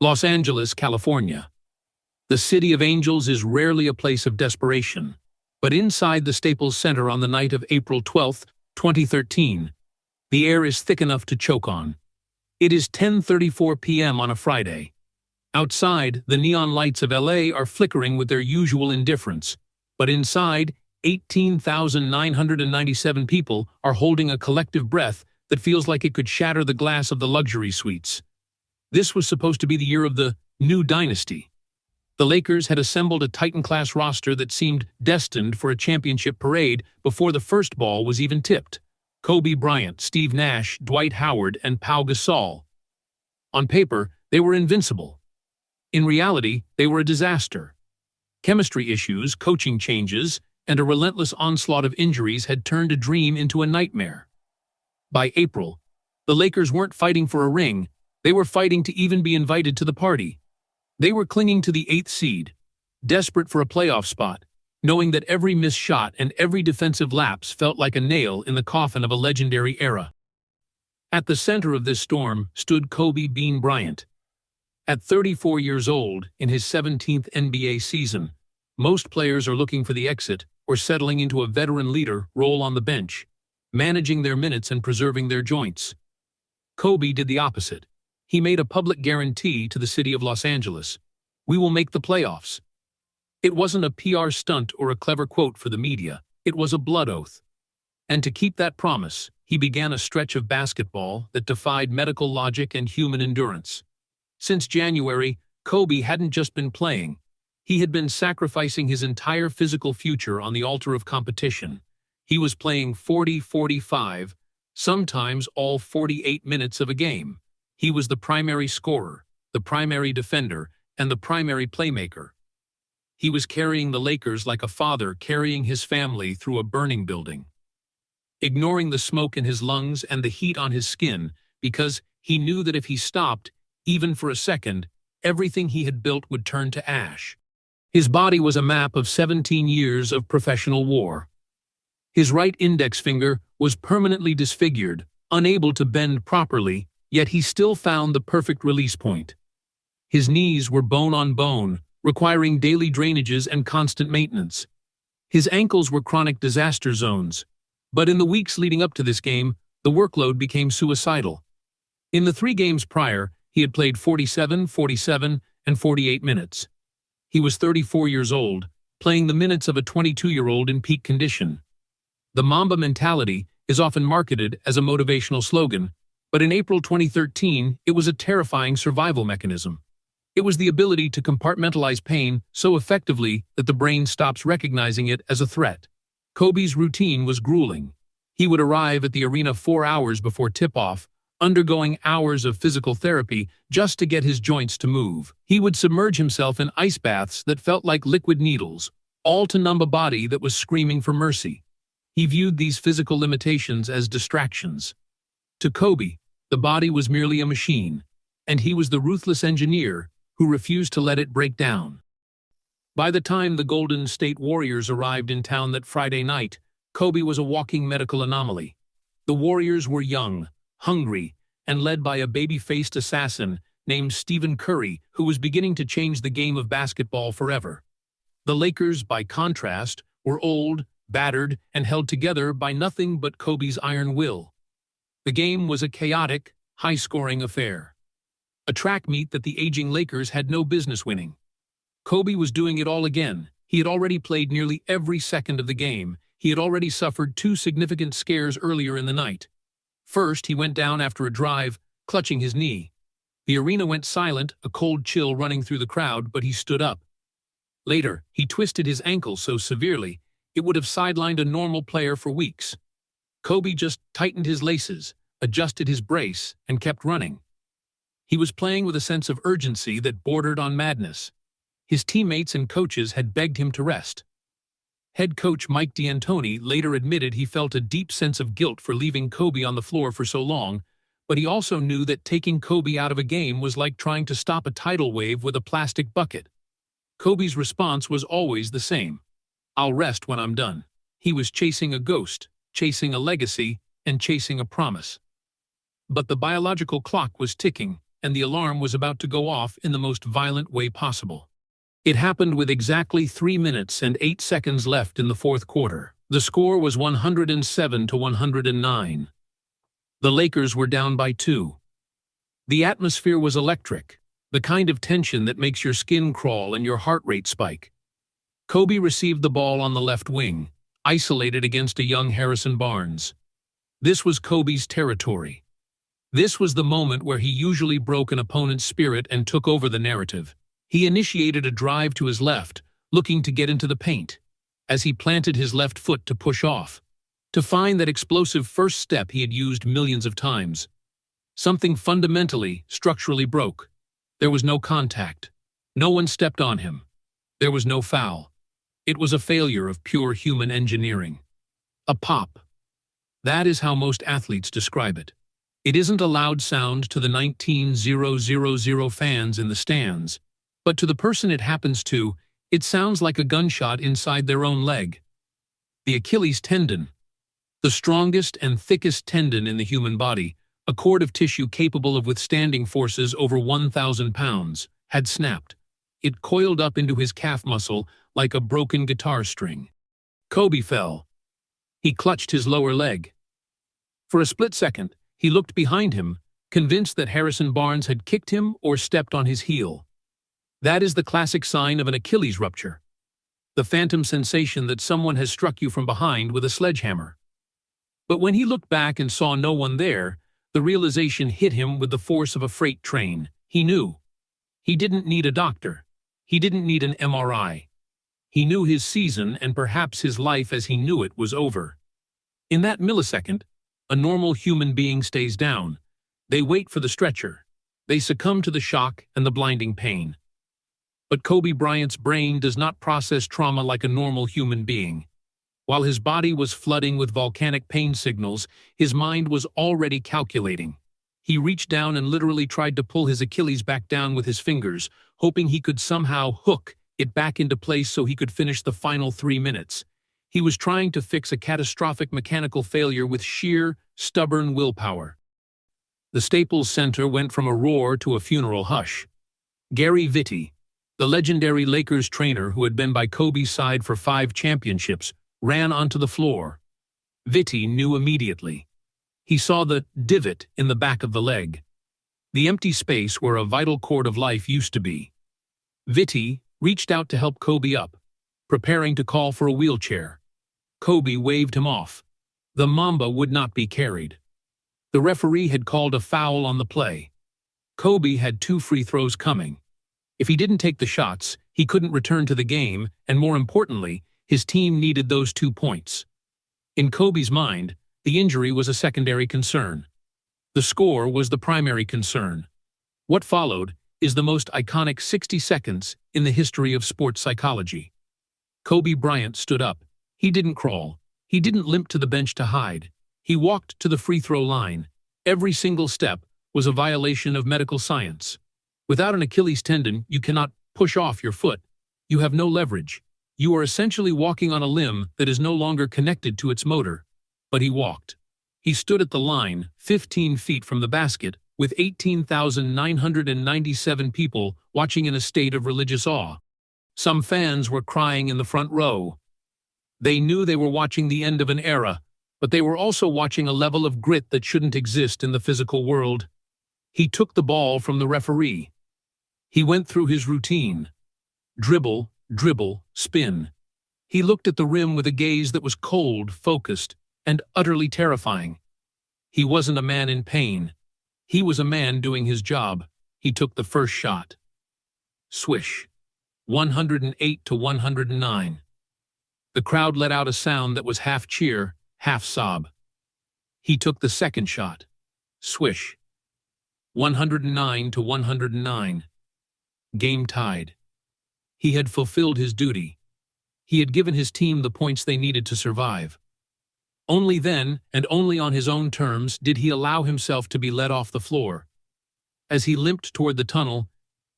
Los Angeles, California. The City of Angels is rarely a place of desperation, but inside the Staples Center on the night of April 12, 2013, the air is thick enough to choke on. It is 10:34 p.m. on a Friday. Outside, the neon lights of LA are flickering with their usual indifference, but inside, 18,997 people are holding a collective breath that feels like it could shatter the glass of the luxury suites. This was supposed to be the year of the new dynasty. The Lakers had assembled a Titan-class roster that seemed destined for a championship parade before the first ball was even tipped. Kobe Bryant, Steve Nash, Dwight Howard, and Pau Gasol. On paper, they were invincible. In reality, they were a disaster. Chemistry issues, coaching changes, and a relentless onslaught of injuries had turned a dream into a nightmare. By April, the Lakers weren't fighting for a ring, they were fighting to even be invited to the party. They were clinging to the 8th seed, desperate for a playoff spot, knowing that every missed shot and every defensive lapse felt like a nail in the coffin of a legendary era. At the center of this storm stood Kobe Bean Bryant. At 34 years old, in his 17th NBA season, most players are looking for the exit or settling into a veteran leader role on the bench, managing their minutes and preserving their joints. Kobe did the opposite. He made a public guarantee to the city of Los Angeles. "We will make the playoffs." It wasn't a PR stunt or a clever quote for the media. It was a blood oath. And to keep that promise, he began a stretch of basketball that defied medical logic and human endurance. Since January, Kobe hadn't just been playing. He had been sacrificing his entire physical future on the altar of competition. He was playing 40, 45, sometimes all 48 minutes of a game. He was the primary scorer, the primary defender, and the primary playmaker. He was carrying the Lakers like a father carrying his family through a burning building, ignoring the smoke in his lungs and the heat on his skin, because he knew that if he stopped, even for a second, everything he had built would turn to ash. His body was a map of 17 years of professional war. His right index finger was permanently disfigured, unable to bend properly, yet he still found the perfect release point. His knees were bone on bone, requiring daily drainages and constant maintenance. His ankles were chronic disaster zones. But in the weeks leading up to this game, the workload became suicidal. In the 3 games prior, he had played 47, 47, and 48 minutes. He was 34 years old, playing the minutes of a 22-year-old in peak condition. The Mamba mentality is often marketed as a motivational slogan, but in April 2013, it was a terrifying survival mechanism. It was the ability to compartmentalize pain so effectively that the brain stops recognizing it as a threat. Kobe's routine was grueling. He would arrive at the arena 4 hours before tip-off, undergoing hours of physical therapy just to get his joints to move. He would submerge himself in ice baths that felt like liquid needles, all to numb a body that was screaming for mercy. He viewed these physical limitations as distractions. To Kobe, the body was merely a machine, and he was the ruthless engineer who refused to let it break down. By the time the Golden State Warriors arrived in town that Friday night, Kobe was a walking medical anomaly. The Warriors were young, hungry, and led by a baby-faced assassin named Stephen Curry, who was beginning to change the game of basketball forever. The Lakers, by contrast, were old, battered, and held together by nothing but Kobe's iron will. The game was a chaotic, high-scoring affair. A track meet that the aging Lakers had no business winning. Kobe was doing it all again. He had already played nearly every second of the game. He had already suffered 2 significant scares earlier in the night. First, he went down after a drive, clutching his knee. The arena went silent, a cold chill running through the crowd, but he stood up. Later, he twisted his ankle so severely, it would have sidelined a normal player for weeks. Kobe just tightened his laces, adjusted his brace, and kept running. He was playing with a sense of urgency that bordered on madness. His teammates and coaches had begged him to rest. Head coach Mike D'Antoni later admitted he felt a deep sense of guilt for leaving Kobe on the floor for so long, but he also knew that taking Kobe out of a game was like trying to stop a tidal wave with a plastic bucket. Kobe's response was always the same: "I'll rest when I'm done." He was chasing a ghost, chasing a legacy, and chasing a promise. But the biological clock was ticking. and the alarm was about to go off in the most violent way possible. It happened with exactly 3 minutes and 8 seconds left in the fourth quarter. The score was 107 to 109. The Lakers were down by 2. The atmosphere was electric, the kind of tension that makes your skin crawl and your heart rate spike. Kobe received the ball on the left wing, isolated against a young Harrison Barnes. This was Kobe's territory. This was the moment where he usually broke an opponent's spirit and took over the narrative. He initiated a drive to his left, looking to get into the paint, as he planted his left foot to push off, to find that explosive first step he had used millions of times. Something fundamentally, structurally broke. There was no contact. No one stepped on him. There was no foul. It was a failure of pure human engineering. A pop. That is how most athletes describe it. It isn't a loud sound to the 19,000 fans in the stands, but to the person it happens to, it sounds like a gunshot inside their own leg. The Achilles tendon, the strongest and thickest tendon in the human body, a cord of tissue capable of withstanding forces over 1,000 pounds, had snapped. It coiled up into his calf muscle like a broken guitar string. Kobe fell. He clutched his lower leg. For a split second, he looked behind him, convinced that Harrison Barnes had kicked him or stepped on his heel. That is the classic sign of an Achilles rupture. The phantom sensation that someone has struck you from behind with a sledgehammer. But when he looked back and saw no one there, the realization hit him with the force of a freight train. He knew. He didn't need a doctor. He didn't need an MRI. He knew his season and perhaps his life as he knew it was over. In that millisecond, a normal human being stays down. They wait for the stretcher. They succumb to the shock and the blinding pain. But Kobe Bryant's brain does not process trauma like a normal human being. While his body was flooding with volcanic pain signals, his mind was already calculating. He reached down and literally tried to pull his Achilles back down with his fingers, hoping he could somehow hook it back into place so he could finish the final 3 minutes. He was trying to fix a catastrophic mechanical failure with sheer, stubborn willpower. The Staples Center went from a roar to a funeral hush. Gary Vitti, the legendary Lakers trainer who had been by Kobe's side for 5 championships, ran onto the floor. Vitti knew immediately. He saw the divot in the back of the leg, the empty space where a vital cord of life used to be. Vitti reached out to help Kobe up, preparing to call for a wheelchair. Kobe waved him off. The Mamba would not be carried. The referee had called a foul on the play. Kobe had 2 free throws coming. If he didn't take the shots, he couldn't return to the game, and more importantly, his team needed those 2 points. In Kobe's mind, the injury was a secondary concern. The score was the primary concern. What followed is the most iconic 60 seconds in the history of sports psychology. Kobe Bryant stood up. He didn't crawl. He didn't limp to the bench to hide. He walked to the free throw line. Every single step was a violation of medical science. Without an Achilles tendon, you cannot push off your foot. You have no leverage. You are essentially walking on a limb that is no longer connected to its motor. But he walked. He stood at the line, 15 feet from the basket, with 18,997 people watching in a state of religious awe. Some fans were crying in the front row. They knew they were watching the end of an era, but they were also watching a level of grit that shouldn't exist in the physical world. He took the ball from the referee. He went through his routine. Dribble, dribble, spin. He looked at the rim with a gaze that was cold, focused, and utterly terrifying. He wasn't a man in pain. He was a man doing his job. He took the first shot. Swish. 108 to 109. The crowd let out a sound that was half cheer, half sob. He took the second shot. Swish. 109 to 109. Game tied. He had fulfilled his duty. He had given his team the points they needed to survive. Only then, and only on his own terms, did he allow himself to be led off the floor. As he limped toward the tunnel,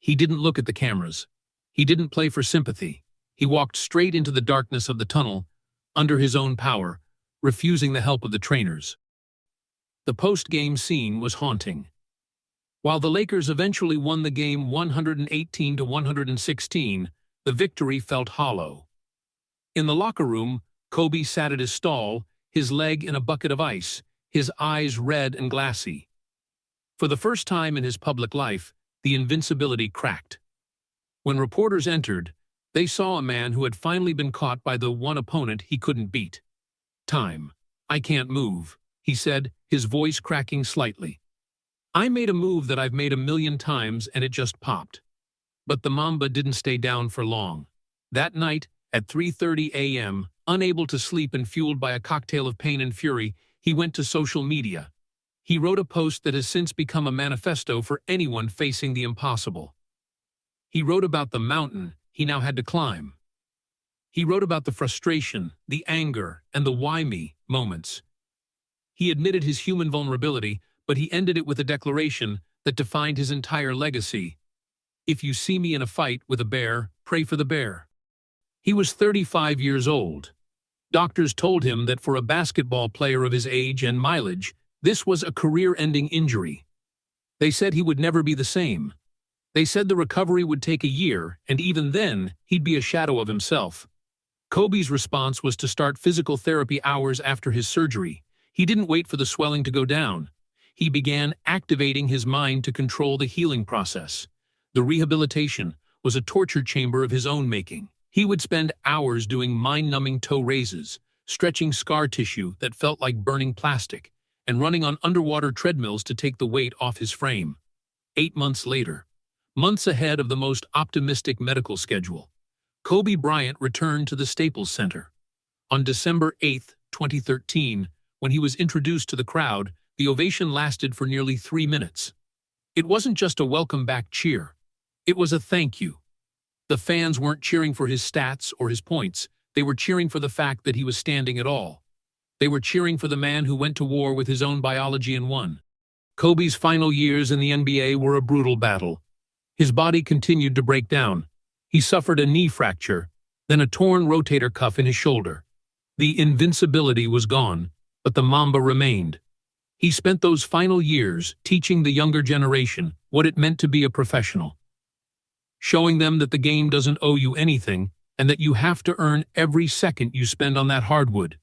he didn't look at the cameras. He didn't play for sympathy. He walked straight into the darkness of the tunnel, under his own power, refusing the help of the trainers. The post-game scene was haunting. While the Lakers eventually won the game 118 to 116, the victory felt hollow. In the locker room, Kobe sat at his stall, his leg in a bucket of ice, his eyes red and glassy. For the first time in his public life, the invincibility cracked. When reporters entered, they saw a man who had finally been caught by the one opponent he couldn't beat. "Time. I can't move," he said, his voice cracking slightly. "I made a move that I've made a million times and it just popped." But the Mamba didn't stay down for long. That night, at 3:30 a.m., unable to sleep and fueled by a cocktail of pain and fury, he went to social media. He wrote a post that has since become a manifesto for anyone facing the impossible. He wrote about the mountain he now had to climb. He wrote about the frustration, the anger, and the why me moments. He admitted his human vulnerability, but he ended it with a declaration that defined his entire legacy. "If you see me in a fight with a bear, pray for the bear." He was 35 years old. Doctors told him that for a basketball player of his age and mileage, this was a career-ending injury. They said he would never be the same. They said the recovery would take a year, and even then, he'd be a shadow of himself. Kobe's response was to start physical therapy hours after his surgery. He didn't wait for the swelling to go down. He began activating his mind to control the healing process. The rehabilitation was a torture chamber of his own making. He would spend hours doing mind-numbing toe raises, stretching scar tissue that felt like burning plastic, and running on underwater treadmills to take the weight off his frame. 8 months later, months ahead of the most optimistic medical schedule, Kobe Bryant returned to the Staples Center. On December 8, 2013, when he was introduced to the crowd, the ovation lasted for nearly 3 minutes. It wasn't just a welcome-back cheer. It was a thank you. The fans weren't cheering for his stats or his points. They were cheering for the fact that he was standing at all. They were cheering for the man who went to war with his own biology and won. Kobe's final years in the NBA were a brutal battle. His body continued to break down. He suffered a knee fracture, then a torn rotator cuff in his shoulder. The invincibility was gone, but the Mamba remained. He spent those final years teaching the younger generation what it meant to be a professional, showing them that the game doesn't owe you anything and that you have to earn every second you spend on that hardwood.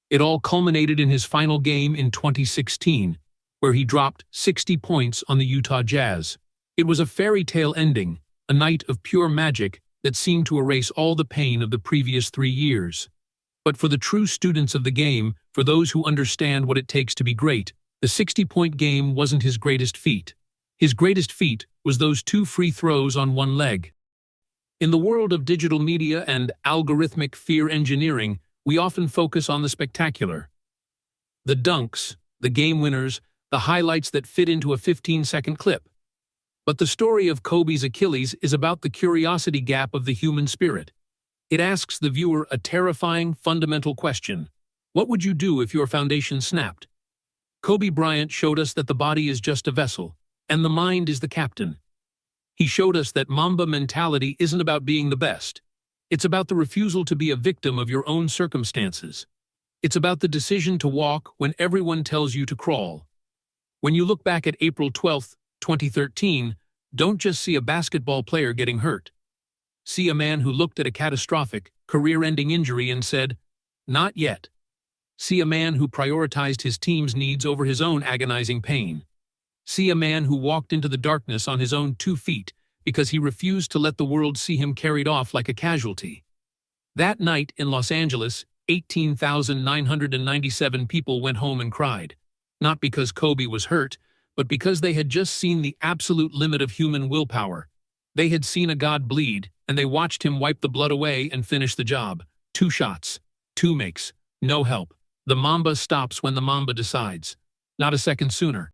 It all culminated in his final game in 2016, where he dropped 60 points on the Utah Jazz. It was a fairy tale ending, a night of pure magic that seemed to erase all the pain of the previous 3 years. But for the true students of the game, for those who understand what it takes to be great, the 60-point game wasn't his greatest feat. His greatest feat was those 2 free throws on one leg. In the world of digital media and algorithmic fear engineering, we often focus on the spectacular. The dunks, the game winners, the highlights that fit into a 15-second clip. But the story of Kobe's Achilles is about the curiosity gap of the human spirit. It asks the viewer a terrifying, fundamental question. What would you do if your foundation snapped? Kobe Bryant showed us that the body is just a vessel, and the mind is the captain. He showed us that Mamba mentality isn't about being the best. It's about the refusal to be a victim of your own circumstances. It's about the decision to walk when everyone tells you to crawl. When you look back at April 12, 2013, don't just see a basketball player getting hurt. See a man who looked at a catastrophic, career-ending injury and said, "Not yet." See a man who prioritized his team's needs over his own agonizing pain. See a man who walked into the darkness on his own 2 feet because he refused to let the world see him carried off like a casualty. That night in Los Angeles, 18,997 people went home and cried. Not because Kobe was hurt, but because they had just seen the absolute limit of human willpower. They had seen a god bleed, and they watched him wipe the blood away and finish the job. 2 shots, 2 makes, no help. The Mamba stops when the Mamba decides. Not a second sooner.